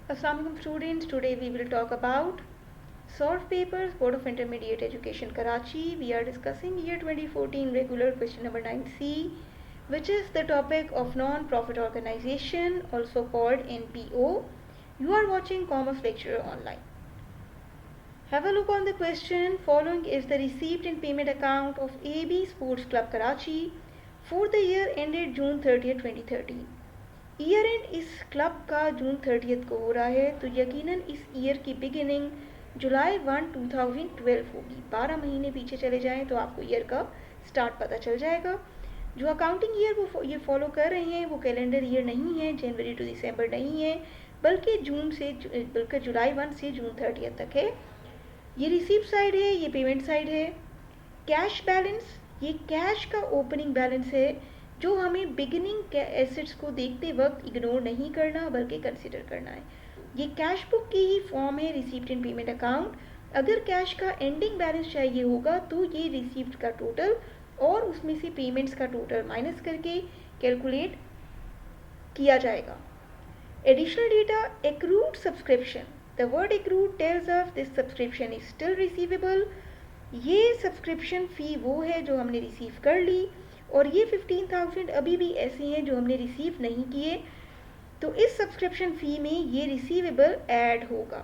Assalamualaikum students, today we will talk about Solve Papers, Board of Intermediate Education Karachi. We are discussing year 2014 regular question number 9C, which is the topic of non-profit organization, also called NPO. You are watching Commerce Lecturer online. Have a look on the question. Following is the receipt and payment account of AB Sports Club Karachi for the year ended June 30th, 2013. Year and इस club का जून 30 को हो रहा है, तो यकीनन इस year की बिगिनिंग जुलाई 1 2012 होगी। 12 महीने पीछे चले जाएं तो आपको ईयर का स्टार्ट पता चल जाएगा। जो अकाउंटिंग ईयर वो ये फॉलो कर रहे हैं वो कैलेंडर ईयर नहीं है, जनवरी टू दिसंबर नहीं है, बल्कि जुलाई 1 से जून 30 तक है। ये रिसीप्ट साइड है, ये पेमेंट साइड है। कैश बैलेंस, ये कैश का ओपनिंग बैलेंस है जो हमें बिगिनिंग एसेट्स को देखते वक्त इग्नोर नहीं करना बल्कि कंसिडर करना है। ये कैश बुक की ही फॉर्म है रिसीप्ट एंड पेमेंट अकाउंट। अगर कैश का एंडिंग बैलेंस चाहिए होगा तो ये रिसीप्ट का टोटल और उसमें से पेमेंट्स का टोटल माइनस करके कैलकुलेट किया जाएगा। Additional data, accrued subscription. The word accrued tells us this subscription is still receivable. ये सब्सक्रिप्शन फ़ी वो है जो हमने रिसीव कर ली, और ये 15,000 अभी भी ऐसे हैं जो हमने रिसीव नहीं किए, तो इस सब्सक्रिप्शन फ़ी में ये रिसीवेबल ऐड होगा।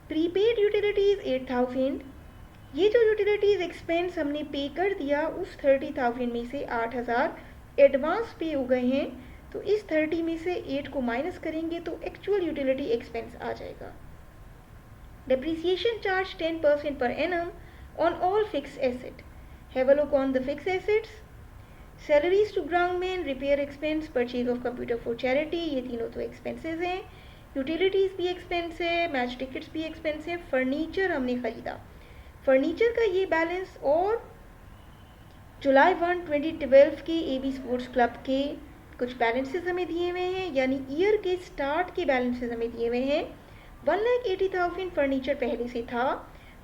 प्रीपेड यूटिलिटीज़ 8,000, ये जो यूटिलिटीज़ एक्सपेंस हमने पे कर दिया उस 30,000 में से 8,000 एडवांस पे हो गए हैं, तो इस 30 में से 8 को माइनस करेंगे तो एक्चुअल यूटिलिटी एक्सपेंस आ जाएगा। Depreciation charge 10% per annum on all fix asset. Have a look on the fix assets. Salaries to groundman, repair expense, purchase of computer for charity, ये तीनों तो एक्सपेंसेस हैं। यूटिलिटीज़ भी expense है, match tickets भी expense है। Furniture हमने ख़रीदा, फर्नीचर का ये बैलेंस और जुलाई 1 2012 के AB स्पोर्ट्स क्लब के कुछ बैलेंसेस हमें दिए हुए हैं, यानी ईयर के स्टार्ट के बैलेंसेस हमें दिए हुए हैं। 1,80,000 फर्नीचर पहले से था,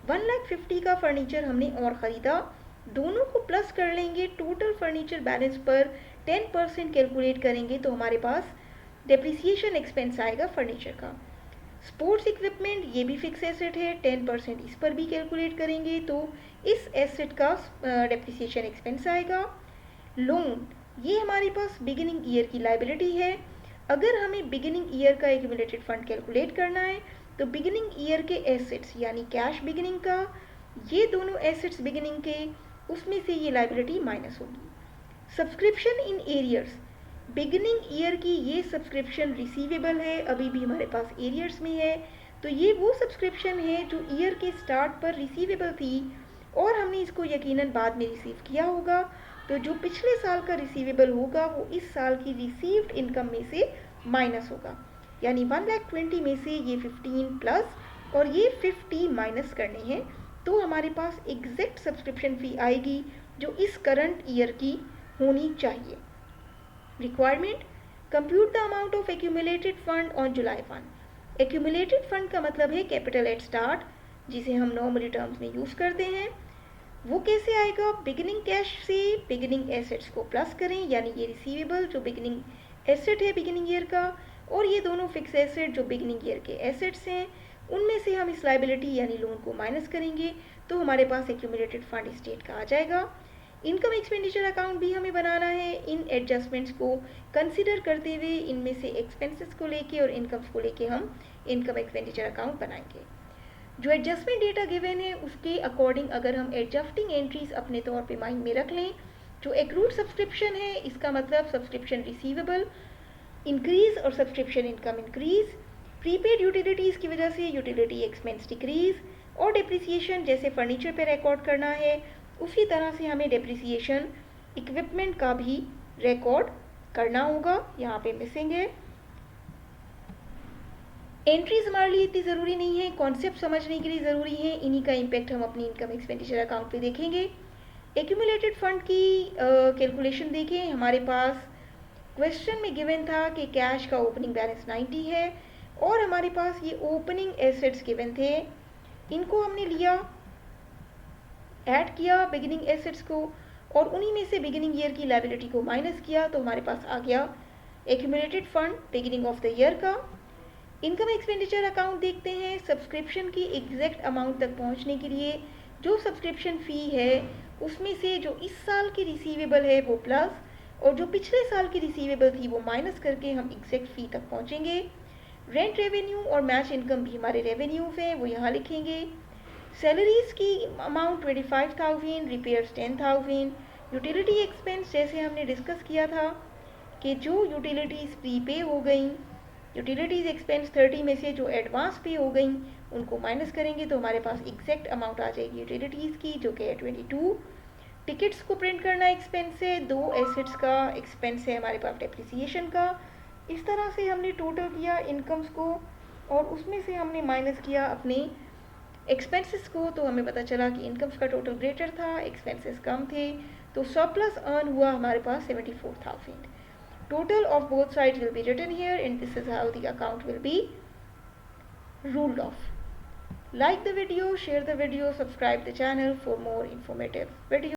1,50,000 का फर्नीचर हमने और ख़रीदा। दोनों को प्लस कर लेंगे, टोटल फर्नीचर बैलेंस पर 10% कैलकुलेट करेंगे तो हमारे पास डेप्रिसिएशन एक्सपेंस आएगा फर्नीचर का। स्पोर्ट्स इक्विपमेंट, ये भी फिक्स एसेट है, 10% इस पर भी कैलकुलेट करेंगे तो इस एसेट का डेप्रिसिएशन एक्सपेंस आएगा। लोन, ये हमारे पास बिगिनिंग ईयर की लाइबिलिटी है। अगर हमें बिगिनिंग ईयर का एक्यूमुलेटेड फंड कैलकुलेट करना है तो बिगिनिंग ईयर के एसेट्स यानी कैश बिगिनिंग का, ये दोनों एसेट्स बिगिनिंग के, उसमें से ये लाइबिलिटी माइनस होगी। Subscription in arrears, beginning year की ये सब्सक्रिप्शन रिसीवेबल है, अभी भी हमारे पास एरियर्स में है, तो ये वो सब्सक्रिप्शन है जो ईयर के स्टार्ट पर रिसीवेबल थी और हमने इसको यकीनन बाद में रिसीव किया होगा, तो जो पिछले साल का रिसीवेबल होगा वो इस साल की रिसीव्ड इनकम में से माइनस होगा, यानी 1,20,000 में से ये 15 प्लस और ये 50 माइनस करने हैं, तो हमारे पास एग्जैक्ट सब्सक्रिप्शन फ़ी आएगी जो इस करंट ईयर की होनी चाहिए। Requirement, compute the amount of accumulated fund on July 1। Accumulated fund का मतलब है कैपिटल एट स्टार्ट, जिसे हम नॉर्मली टर्म्स में यूज़ करते हैं। वो कैसे आएगा? बिगिनिंग कैश से बिगिनिंग एसेट्स को प्लस करें, यानी ये रिसीवेबल जो बिगिनिंग एसेट है बिगिनिंग ईयर का, और ये दोनों फिक्स एसेट जो बिगिनिंग ईयर के एसेट्स हैं, उनमें से हम इस लाइबिलिटी यानी लोन को माइनस करेंगे तो हमारे पास एक्यूमुलेटेड फंड स्टेट का आ जाएगा। इनकम एक्सपेंडिचर अकाउंट भी हमें बनाना है, इन एडजस्टमेंट्स को कंसिडर करते हुए इनमें से एक्सपेंसेस को लेके और इनकम्स को लेके हम इनकम एक्सपेंडिचर अकाउंट बनाएंगे। जो एडजस्टमेंट डेटा गिवन है उसके अकॉर्डिंग अगर हम एडजस्टिंग एंट्रीज अपने तौर पे माइंड में रख लें, जो एक्रूड सब्सक्रिप्शन है इसका मतलब सब्सक्रिप्शन रिसीवेबल इंक्रीज और subscription income increase, prepaid utilities की वजह से यूटिलिटी एक्सपेंस डिक्रीज, और डेप्रिसिएशन जैसे फर्नीचर पे रिकॉर्ड करना है उसी तरह से हमें डेप्रिसिएशन इक्विपमेंट का भी रिकॉर्ड करना होगा, यहाँ पे मिसिंग है। एंट्रीज हमारे लिए इतनी ज़रूरी नहीं है, कॉन्सेप्ट समझने के लिए ज़रूरी है, इन्हीं का इम्पैक्ट हम अपनी इनकम एक्सपेंडिचर अकाउंट पे देखेंगे। एक्यूमुलेटेड फंड की कैलकुलेशन देखें, हमारे पास क्वेश्चन में गिवन था कि कैश का ओपनिंग बैलेंस 90 है और हमारे पास ये ओपनिंग एसेट्स गिवन थे, इनको हमने लिया ऐड किया बिगिनिंग एसेट्स को और उन्हीं में से बिगिनिंग ईयर की लायबिलिटी को माइनस किया, तो हमारे पास आ गया accumulated fund beginning of the year का। इनकम एक्सपेंडिचर अकाउंट देखते हैं। सब्सक्रिप्शन की एग्जैक्ट अमाउंट तक पहुंचने के लिए जो सब्सक्रिप्शन फ़ी है उसमें से जो इस साल की रिसीवेबल है वो प्लस और जो पिछले साल की रिसीवेबल थी वो माइनस करके हम एग्जैक्ट फ़ी तक पहुंचेंगे। रेंट रेवेन्यू और मैच इनकम भी हमारे रेवेन्यूज़ हैं, वो यहाँ लिखेंगे। सैलरीज की अमाउंट 25,000, रिपेयर्स 10,000। यूटिलिटी एक्सपेंस जैसे हमने डिस्कस किया था कि जो यूटिलिटीज़ प्रीपे हो गई, यूटिलिटीज़ एक्सपेंस 30 में से जो एडवांस पे हो गई उनको माइनस करेंगे तो हमारे पास एग्जैक्ट अमाउंट आ जाएगी यूटिलिटीज़ की, जो कि है 22। टिकट्स को प्रिंट करना एक्सपेंस है। 2 एसेट्स का एक्सपेंस है हमारे पास डेप्रिसिएशन का। इस तरह से हमने टोटल किया इनकम्स को और उसमें से हमने माइनस किया अपने एक्सपेंसेस को, तो हमें पता चला कि इनकम्स का टोटल ग्रेटर था, एक्सपेंसेस कम थे, तो सरप्लस अर्न हुआ हमारे पास 74,000। Total of both sides will be written here and this is how the account will be ruled off. Like the video, share the video, subscribe the channel for more informative videos.